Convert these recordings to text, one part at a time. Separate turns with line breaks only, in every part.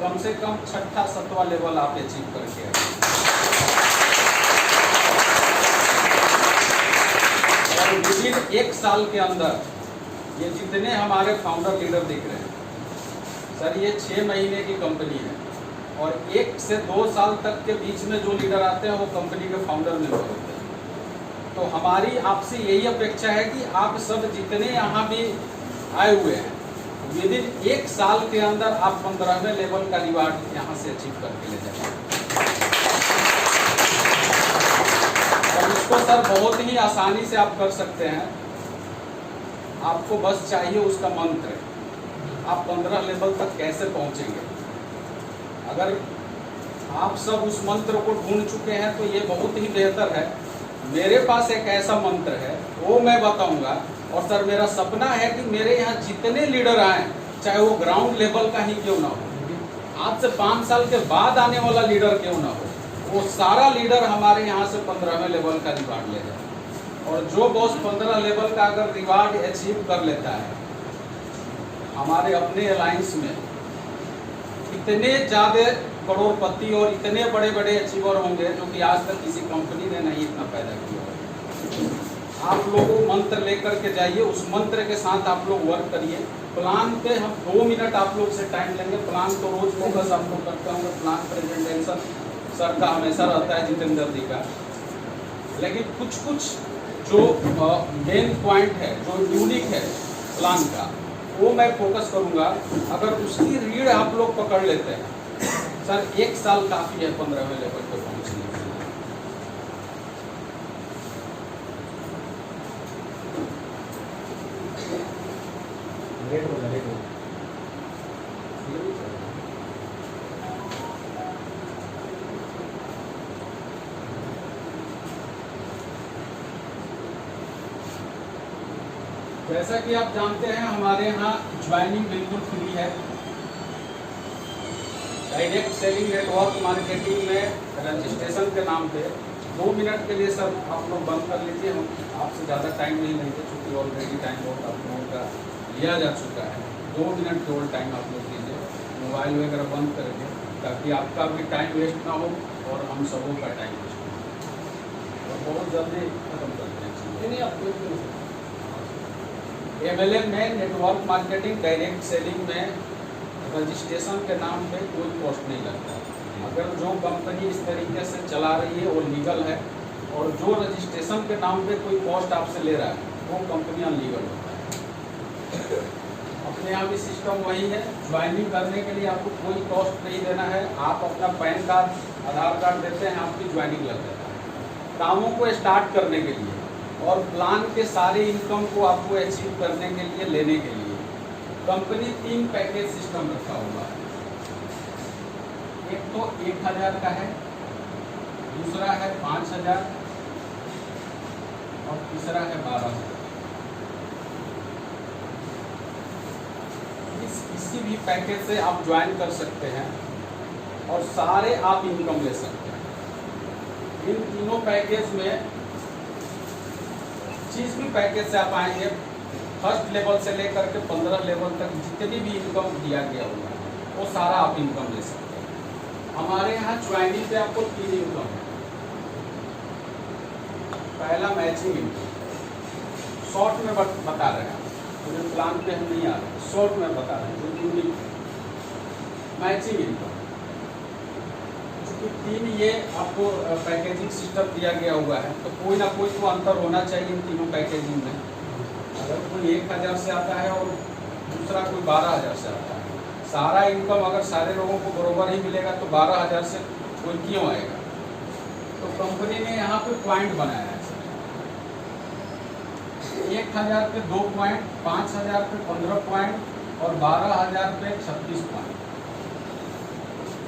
कम से कम 6वां-7वां लेवल आप अचीव करके आए। और विदिन 1 साल के अंदर ये जितने हमारे फाउंडर लीडर दिख रहे हैं सर, ये 6 महीने की कंपनी है और 1 से 2 साल तक के बीच में जो लीडर आते हैं वो कंपनी के फाउंडर मेंबर होते हैं। तो हमारी आपसे यही अपेक्षा है कि आप सब जितने यहाँ भी आए हुए हैं विदिन 1 साल के अंदर आप 15वें लेवल का रिवार्ड यहाँ से अचीव करके ले जाएंगे। और इसको सर बहुत ही आसानी से आप कर सकते हैं। आपको बस चाहिए उसका मंत्र। आप 15 लेवल तक कैसे पहुंचेंगे? अगर आप सब उस मंत्र को ढूंढ चुके हैं तो ये बहुत ही बेहतर है। मेरे पास एक ऐसा मंत्र है, वो मैं बताऊंगा। और सर मेरा सपना है कि मेरे यहाँ जितने लीडर आए, चाहे वो ग्राउंड लेवल का ही क्यों ना हो, आज से 5 साल के बाद आने वाला लीडर क्यों ना हो, वो सारा लीडर हमारे यहाँ से 15वें लेवल का रिवार्ड ले जाए। और जो बॉस 15 लेवल का अगर रिवार्ड अचीव कर लेता है, हमारे अपने अलायंस में इतने ज़्यादा करोड़पति और इतने बड़े बड़े अचीवर होंगे जो कि आज तक किसी कंपनी ने नहीं इतना पैदा किया। आप लोग मंत्र लेकर के जाइए, उस मंत्र के साथ आप लोग वर्क करिए। प्लान पे हम 2 मिनट आप लोग से टाइम लेंगे। प्लान तो रोज फोकस आप लोग करते होंगे, प्लान प्रेजेंटेशन सर का हमेशा रहता है, जितेंद्र जी का। लेकिन कुछ जो मेन पॉइंट है, जो यूनिक है प्लान का, वो मैं फोकस करूंगा। अगर उसकी रीढ़ आप लोग पकड़ लेते हैं सर, 1 साल काफ़ी है 15वें लेवल पे पहुंचने के लिए। जैसा कि आप जानते हैं हमारे यहाँ ज्वाइनिंग बिल्कुल फ्री है। डायरेक्ट सेलिंग नेटवर्क मार्केटिंग में रजिस्ट्रेशन के नाम पे 2 मिनट के लिए सर आप लोग बंद कर लीजिए। हम आपसे ज़्यादा टाइम नहीं लेंगे क्योंकि ऑलरेडी टाइम बहुत आप लोगों का लिया जा चुका है। 2 मिनट केवल टाइम आप लोग दीजिए, मोबाइल वगैरह बंद करके, ताकि आपका भी टाइम वेस्ट ना हो और हम सबों का टाइम वेस्ट ना हो। और बहुत जल्दी खत्म करते हैं। MLM में नेटवर्क मार्केटिंग डायरेक्ट सेलिंग में रजिस्ट्रेशन के नाम पे कोई कॉस्ट नहीं लगता। अगर जो कंपनी इस तरीके से चला रही है वो लीगल है, और जो रजिस्ट्रेशन के नाम पे कोई कॉस्ट आपसे ले रहा है वो कंपनी अनलीगल होता है। अपने यहाँ भी सिस्टम वही है। ज्वाइनिंग करने के लिए आपको कोई कॉस्ट नहीं देना है। आप अपना पैन कार्ड, आधार कार्ड देते हैं, आपकी ज्वाइनिंग लग जाता है कामों को स्टार्ट करने के लिए और प्लान के सारे इनकम को आपको अचीव करने के लिए, लेने के लिए। कंपनी 3 पैकेज सिस्टम रखा हुआ है। एक तो 1000 का है, दूसरा है 5000 और तीसरा है 12000। किसी भी पैकेज से आप ज्वाइन कर सकते हैं और सारे आप इनकम ले सकते हैं। इन तीनों पैकेज में जिस भी पैकेज से आप आएंगे, फर्स्ट लेवल से लेकर के 15 लेवल तक जितनी भी इनकम दिया गया होगा वो सारा आप इनकम ले सकते हैं। हमारे यहाँ ज्वाइनिंग पे आपको 3 इनकम है। पहला मैचिंग इनकम, शॉर्ट में बता रहे हैं, पूरे प्लान पे हम नहीं आ रहे, शॉर्ट में बता रहे हैं जो यूनिक मैचिंग इनकम। 3 ये आपको पैकेजिंग सिस्टम दिया गया हुआ है, तो कोई ना कोई तो अंतर होना चाहिए इन तीनों पैकेजिंग में। अगर कोई 1000 से आता है और दूसरा कोई 12000 से आता है, सारा इनकम अगर सारे लोगों को बराबर ही मिलेगा तो 12000 से कोई क्यों आएगा? तो कंपनी ने यहाँ पे पॉइंट बनाया है। 1000 पे 2 पॉइंट, 5000 पे 15 पॉइंट और 12000 पे 36 पॉइंट।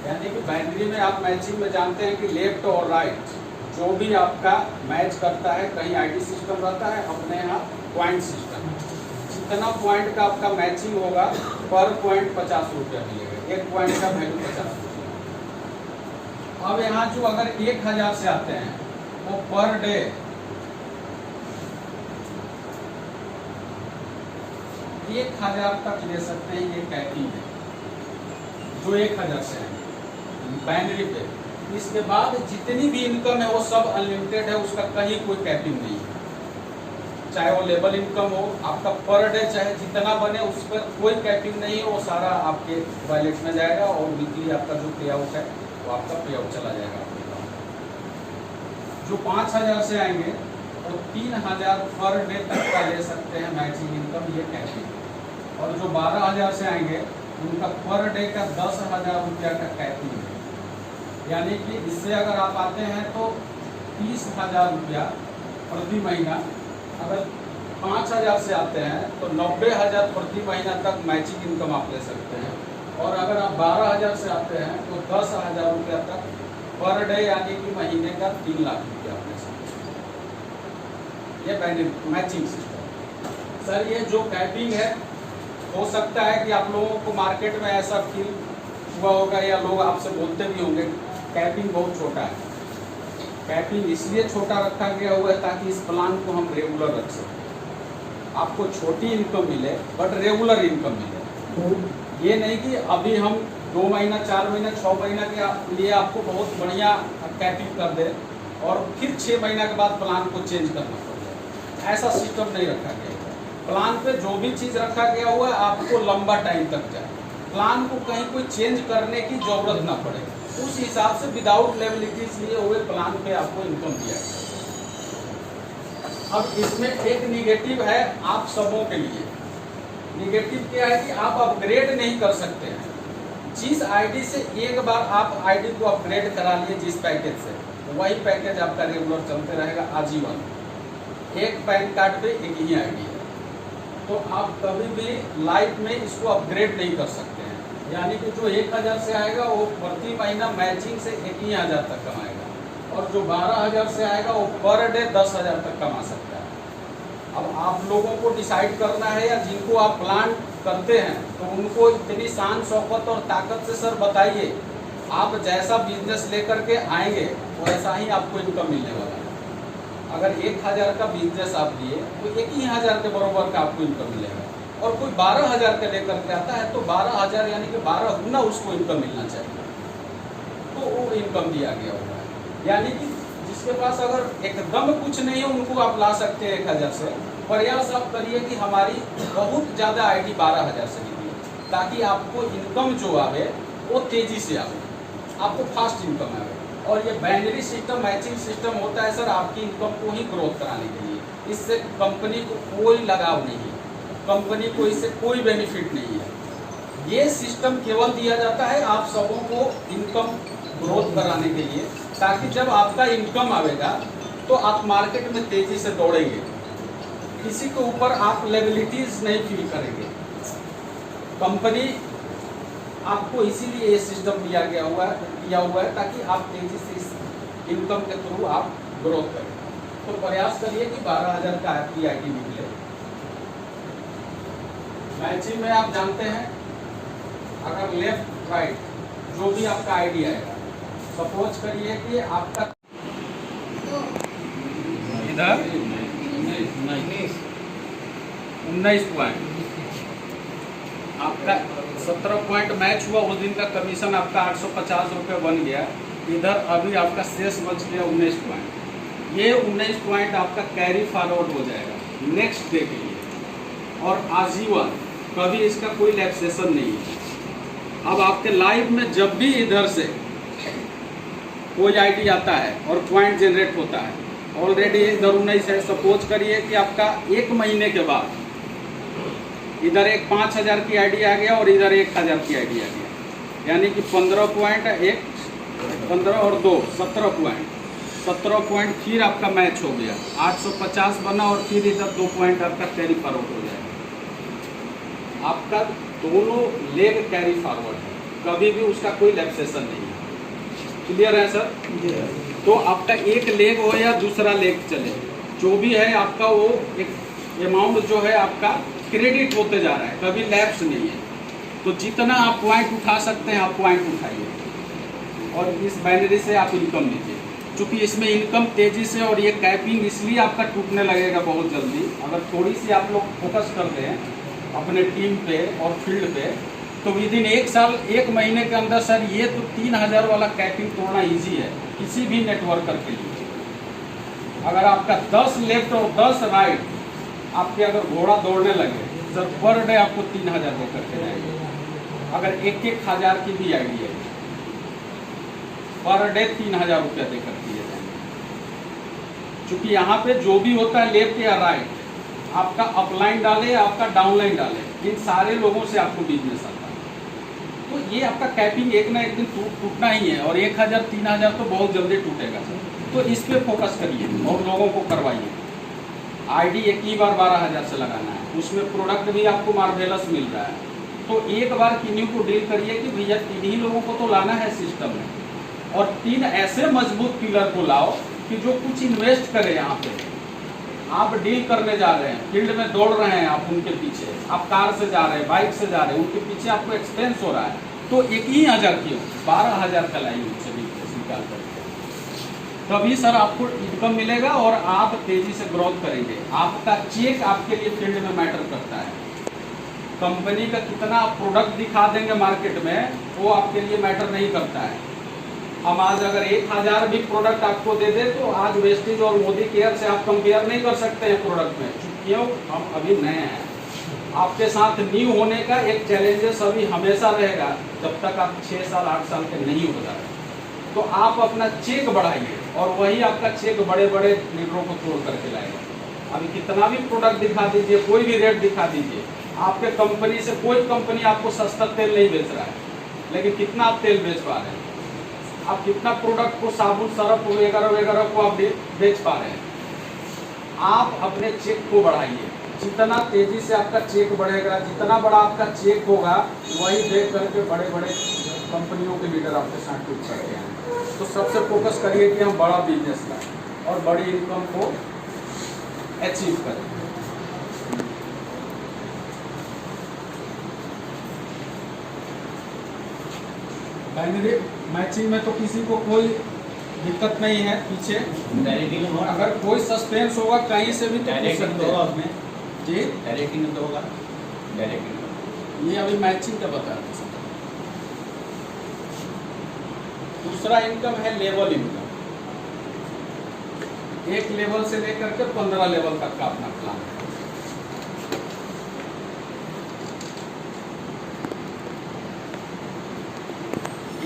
यानी कि बाइनरी में आप मैचिंग में जानते हैं कि लेफ्ट और राइट जो भी आपका मैच करता है, कहीं आईडी सिस्टम रहता है, अपने यहाँ पॉइंट सिस्टम है। जितना पॉइंट का आपका मैचिंग होगा पर पॉइंट 50 रुपया मिलेगा। 1 पॉइंट का वैल्यू 50 रुपया। अब यहाँ जो अगर 1000 से आते हैं वो पर डे 1000 तक ले सकते हैं। ये कैपिंग है। जो 1000 से आएंगे बाइनरी पे। इसके बाद जितनी भी इनकम है वो सब अनलिमिटेड है, उसका कहीं कोई कैपिंग नहीं है। चाहे वो लेबल इनकम हो, आपका पर डे चाहे जितना बने उस पर कोई कैपिंग नहीं है, वो सारा आपके वॉलेट में जाएगा और वीकली आपका जो पे आउट है वो आपका पे आउट चला जाएगा आपके अकाउंट। जो 5000 से आएंगे वो 3000 पर डे तक का ले सकते हैं मैचिंग इनकम, ये कैपिंग। और जो 12000 से आएंगे उनका पर डे का 10,000 रुपया का कैपिंग है। यानी कि इससे अगर आप आते हैं तो 30,000 रुपया प्रति महीना। अगर 5000 से आते हैं तो 90,000 प्रति महीना तक मैचिंग इनकम आप ले सकते हैं। और अगर आप 12,000 से आते हैं तो 10,000 रुपया तक पर डे यानी कि महीने का 3 लाख रुपया आप ले सकते हैं। ये मैचिंग सिस्टम। सर ये जो कैपिंग है, हो सकता है कि आप लोगों को मार्केट में ऐसा फील हुआ होगा या लोग आपसे बोलते भी होंगे कैपिंग बहुत छोटा है। कैपिंग इसलिए छोटा रखा गया हुआ है ताकि इस प्लान को हम रेगुलर रख सकें। आपको छोटी इनकम मिले बट रेगुलर इनकम मिले। ये नहीं कि अभी हम 2 महीना 4 महीना 6 महीना के लिए आपको बहुत बढ़िया कैपिंग कर दे और फिर 6 महीना के बाद प्लान को चेंज करना पड़ जाए, ऐसा सिस्टम नहीं रखा गया है। प्लान पे जो भी चीज़ रखा गया हुआ है आपको लंबा टाइम तक जाए, प्लान को कहीं कोई चेंज करने की जरूरत ना पड़े। उस हिसाब से विदाउट लेबिलिटीज लिए हुए प्लान पे आपको इनकम दिया गया। अब इसमें एक निगेटिव है आप सबों के लिए। निगेटिव क्या है कि आप अपग्रेड नहीं कर सकते हैं। जिस आईडी से एक बार आप आईडी को अपग्रेड करा लिए जिस पैकेज से, वही पैकेज आपका रेगुलर चलते रहेगा आजीवन। एक पैन कार्ड पे एक ही आईडी है, तो आप कभी भी लाइफ में इसको अपग्रेड नहीं कर सकते हैं। यानी कि जो 1000 से आएगा वो प्रति महीना मैचिंग से 1000 तक कमाएगा और जो 12000 से आएगा वो पर डे 10,000 तक कमा सकता है। अब आप लोगों को डिसाइड करना है या जिनको आप प्लान करते हैं तो उनको इतनी शान शौकत और ताकत से सर बताइए, आप जैसा बिजनेस लेकर के आएंगे वैसा ही आपको इनकम मिलने वाला है। अगर 1000 का बिजनेस आप लिए तो 1000 के बराबर का आपको इनकम मिलेगा। और कोई 12,000 के लेकर के आता है तो 12,000 यानी कि 12 गुना उसको इनकम मिलना चाहिए, तो वो इनकम दिया गया हुआ है। यानी कि जिसके पास अगर एकदम कुछ नहीं है उनको आप ला सकते हैं 1000 से। प्रयास आप करिए कि हमारी बहुत ज़्यादा आईडी 12,000 से निकले, ताकि आपको इनकम जो आवे वो तेज़ी से आवे, आपको फास्ट इनकम आवे। और ये बाइनरी सिस्टम मैचिंग सिस्टम होता है सर आपकी इनकम को ही ग्रोथ कराने के लिए। इससे कंपनी को कोई लगाव नहीं है, कंपनी को इससे कोई बेनिफिट नहीं है। ये सिस्टम केवल दिया जाता है आप सबों को इनकम ग्रोथ कराने के लिए, ताकि जब आपका इनकम आएगा तो आप मार्केट में तेजी से दौड़ेंगे, किसी के ऊपर आप लेबिलिटीज नहीं फील करेंगे। कंपनी आपको इसीलिए ये सिस्टम दिया हुआ है ताकि आप तेजी से इस इनकम के थ्रू आप ग्रोथ करें। तो प्रयास करिए कि 12,000 का आपकी आईडी निकले। मैचिंग में आप जानते हैं अगर लेफ्ट राइट जो भी आपका आईडी आएगा, सपोज करिए कि आपका इधर 19 पॉइंट आपका 17 पॉइंट मैच हुआ, उस दिन का कमीशन आपका 850 रुपये बन गया। इधर अभी आपका शेष बच गया 19 पॉइंट। ये 19 पॉइंट आपका कैरी फॉरवर्ड हो जाएगा नेक्स्ट डे के लिए और आजीवन, कभी इसका कोई रिलैक्सेशन नहीं है। अब आपके लाइफ में जब भी इधर से कोई आईडी आता है और पॉइंट जनरेट होता है, ऑलरेडी इधर 19 है, सपोज करिए कि आपका 1 महीने के बाद इधर एक 5,000 की आईडी आ गया और इधर 1,000 की आईडी आ गया, यानी कि 15 पॉइंट 1 15 और 2 17 पॉइंट फिर आपका मैच हो गया, 850 बना और फिर इधर 2 पॉइंट आपका कैरी फॉरवर्ड हो जाएगा। आपका दोनों लेग कैरी फॉरवर्ड है, कभी भी उसका कोई रिलैक्सेशन नहीं है। क्लियर है सर? तो आपका एक लेग हो या दूसरा लेग चले, जो भी है आपका वो एक अमाउंट जो है आपका क्रेडिट होते जा रहा है, कभी लैप्स नहीं है। तो जितना आप पॉइंट उठा सकते हैं आप पॉइंट उठाइए और इस बाइनरी से आप इनकम लीजिए। चूँकि इसमें इनकम तेज़ी से और ये कैपिंग इसलिए आपका टूटने लगेगा बहुत जल्दी, अगर थोड़ी सी आप लोग फोकस करते हैं अपने टीम पे और फील्ड पे तो विद इन 1 साल 1 महीने के अंदर सर ये तो 3000 वाला कैपिंग तोड़ना इजी है किसी भी नेटवर्कर के लिए। अगर आपका 10 लेफ्ट और 10 राइट आपके अगर घोड़ा दौड़ने लगे सर पर डे आपको 3000 दे करके जाएंगे। अगर 1,000 की भी आईडी है पर डे 3000 रुपया दे कर दिए जाएंगे। चूंकि यहाँ पे जो भी होता है लेफ्ट या राइट, आपका अपलाइन डाले या आपका डाउनलाइन डाले, इन सारे लोगों से आपको बिजनेस आता है। तो ये आपका कैपिंग एक ना एक दिन टूटना ही है, और 1000 3000 तो बहुत जल्दी टूटेगा सर। तो इस पे फोकस करिए और लोगों को करवाइए। आईडी एक ही बार 12000 से लगाना है, उसमें प्रोडक्ट भी आपको मार्वेलस मिल रहा है। तो एक बार किन्हीं को डील करिए कि भैया 3 ही लोगों को तो लाना है सिस्टम में, और 3 ऐसे मजबूत पिलर को लाओ कि जो कुछ इन्वेस्ट करे। यहाँ पे आप डील करने जा रहे हैं, फील्ड में दौड़ रहे हैं, आप उनके पीछे, आप कार से जा रहे हैं, बाइक से जा रहे हैं, उनके पीछे आपको एक्सपेंस हो रहा है, तो 1,000 क्यों 12000 का लाइए उनसे निकाल करके, तभी सर आपको इनकम मिलेगा और आप तेजी से ग्रोथ करेंगे। आपका चेक आपके लिए फील्ड में मैटर करता है। कंपनी का कितना प्रोडक्ट दिखा देंगे मार्केट में वो आपके लिए मैटर नहीं करता है। हम आज अगर 1000 भी प्रोडक्ट आपको दे दे तो आज वेस्टेज और मोदी केयर से आप कंपेयर नहीं कर सकते हैं प्रोडक्ट में, क्यों हम अभी नए हैं। आपके साथ न्यू होने का एक चैलेंजेस अभी हमेशा रहेगा जब तक आप 6 साल 8 साल के नहीं हो जाए। तो आप अपना चेक बढ़ाइए और वही आपका चेक बड़े बड़े लीडरों को तोड़ करके लाएगा। अभी कितना भी प्रोडक्ट दिखा दीजिए, कोई भी रेट दिखा दीजिए, आपके कंपनी से कोई कंपनी आपको सस्ता तेल नहीं बेच रहा है, लेकिन कितना आप तेल बेच पा रहे हैं, आप कितना प्रोडक्ट को साबुन सरफ वगैरह वगैरह को आप बेच पा रहे हैं। आप अपने चेक को बढ़ाइए, जितना तेजी से आपका चेक बढ़ेगा, जितना बड़ा आपका चेक होगा, वही देख करके बड़े बड़े कंपनियों के लीडर आपके साथ जुड़ सकते हैं। तो सबसे फोकस करिए कि हम बड़ा बिजनेस लाएं और बड़ी इनकम को अचीव करें। बाइनरी मैचिंग में तो किसी को कोई दिक्कत नहीं है। पीछे अगर कोई सस्पेंस होगा कहीं से भी तो पूछ सकते हैं उसमें जी। डायरेक्टिंग तो होगा, डायरेक्टिंग ये अभी मैचिंग का बता रहे हैं। दूसरा इनकम है लेवल इनकम। एक लेवल से लेकर के 15 लेवल तक का अपना प्लान है।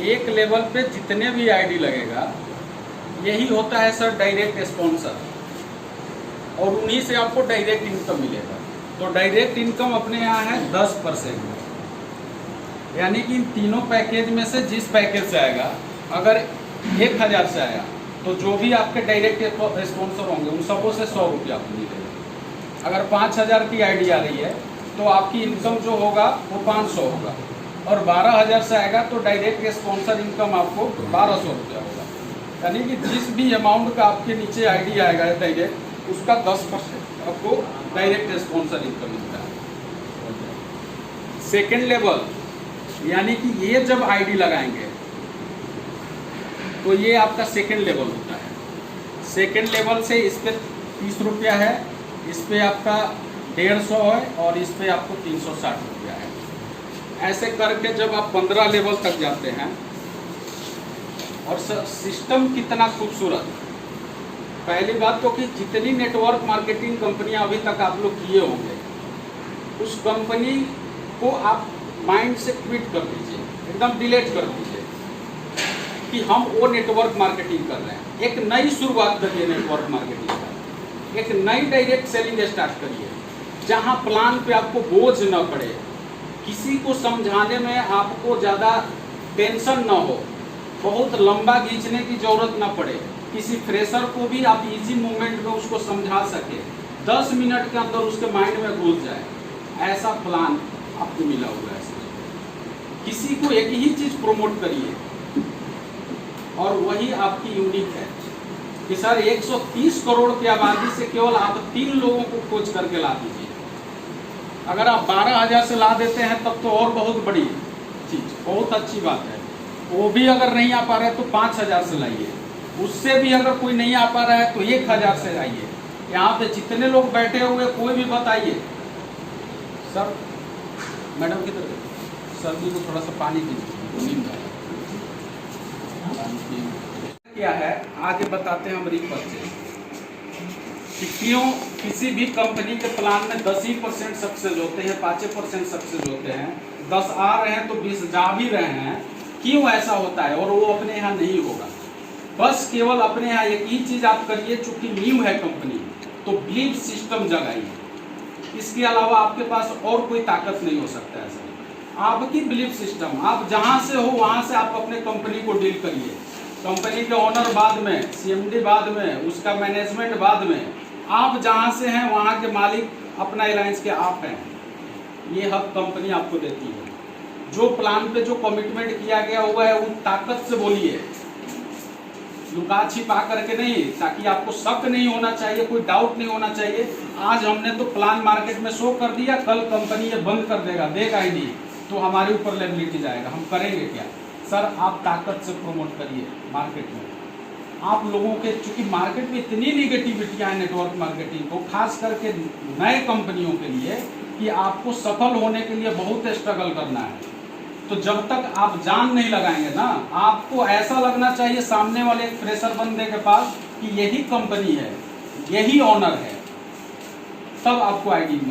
एक लेवल पे जितने भी आईडी लगेगा, यही होता है सर डायरेक्ट स्पॉन्सर, और उन्हीं से आपको डायरेक्ट इनकम मिलेगा। तो डायरेक्ट इनकम अपने यहाँ है 10%, यानी कि इन तीनों पैकेज में से जिस पैकेज से आएगा, अगर 1000 से आया तो जो भी आपके डायरेक्ट स्पॉन्सर होंगे उन सबों से 100 रुपया आपको मिलेगा। अगर 5000 की आईडी आ रही है तो आपकी इनकम जो होगा वो 500 होगा, और 12000 से आएगा तो डायरेक्ट स्पॉन्सर इनकम आपको 1200 रुपया होगा। यानी कि जिस भी अमाउंट का आपके नीचे आईडी आएगा डायरेक्ट, उसका 10% आपको डायरेक्ट स्पॉन्सर इनकम मिलता है। सेकेंड लेवल, यानी कि ये जब आईडी लगाएंगे तो ये आपका सेकेंड लेवल होता है। सेकेंड लेवल से इस पे 30 रुपया है, इस पे आपका 150 है, और इस पे आपको 360 रुपया है। ऐसे करके जब आप 15 लेवल तक जाते हैं, और सिस्टम कितना खूबसूरत। पहली बात तो कि जितनी नेटवर्क मार्केटिंग कंपनियां अभी तक आप लोग किए होंगे, उस कंपनी को आप माइंड से क्विट कर दीजिए, एकदम डिलीट कर दीजिए कि हम वो नेटवर्क मार्केटिंग कर रहे हैं। एक नई शुरुआत करिए नेटवर्क मार्केटिंग का, एक नई डायरेक्ट सेलिंग स्टार्ट करिए, जहां प्लान पे आपको बोझ न पड़े, किसी को समझाने में आपको ज़्यादा टेंशन न हो, बहुत लंबा खींचने की जरूरत न पड़े, किसी फ्रेशर को भी आप इजी मूवमेंट में उसको समझा सके, 10 मिनट के अंदर उसके माइंड में घुस जाए, ऐसा प्लान आपको मिला हुआ है। किसी को एक ही चीज़ प्रमोट करिए, और वही आपकी यूनिक है कि सर 130 करोड़ की आबादी से केवल आप 3 लोगों को खोज करके ला दीजिए। अगर आप 12000 से ला देते हैं तब तो और बहुत बड़ी चीज़, बहुत अच्छी बात है। वो भी अगर नहीं आ पा रहे तो 5000 से लाइए, उससे भी अगर कोई नहीं आ पा रहा है तो 1000 से लाइए। यहाँ पे जितने लोग बैठे हुए कोई भी बताइए। सर मैडम किधर गए? सर्दी को थोड़ा सा पानी पीजिए। क्या है आगे बताते हैं हम रीपर्चेज कि क्यों किसी भी कंपनी के प्लान में 10% सक्सेस होते हैं, 5% सक्सेस होते हैं, 10 आ रहे हैं तो 20 जा भी रहे हैं, क्यों ऐसा होता है और वो अपने यहाँ नहीं होगा। बस केवल अपने यहाँ एक ही चीज आप करिए, चूंकि न्यू है कंपनी तो बिलीव सिस्टम जगाइए। इसके अलावा आपके पास और कोई ताकत नहीं हो सकता है सर। आपकी बिलीव सिस्टम, आप जहां से हो वहां से आप अपने कंपनी को डील करिए। कंपनी के ओनर बाद में, सीएमडी बाद में, उसका मैनेजमेंट बाद में, आप जहां से हैं वहां के मालिक अपना रिलायंस के आप हैं। ये हक कंपनी आपको देती है। जो प्लान पे जो कमिटमेंट किया गया हुआ है वो ताकत से बोलिए, लुका छिपा करके नहीं, ताकि आपको शक नहीं होना चाहिए, कोई डाउट नहीं होना चाहिए। आज हमने तो प्लान मार्केट में शो कर दिया, कल कंपनी ये बंद कर देगा ही नहीं, तो हमारे ऊपर लायबिलिटी जाएगा, हम करेंगे क्या। सर आप ताकत से प्रमोट करिए मार्केट में। आप लोगों के चूंकि मार्केट में इतनी निगेटिविटी है नेटवर्क मार्केटिंग को, खास करके नए कंपनियों के लिए, कि आपको सफल होने के लिए बहुत स्ट्रगल करना है। तो जब तक आप जान नहीं लगाएंगे ना, आपको ऐसा लगना चाहिए सामने वाले एक फ्रेशर बंदे के पास कि यही कंपनी है, यही ओनर है, तब आपको आईडी मिलेगी।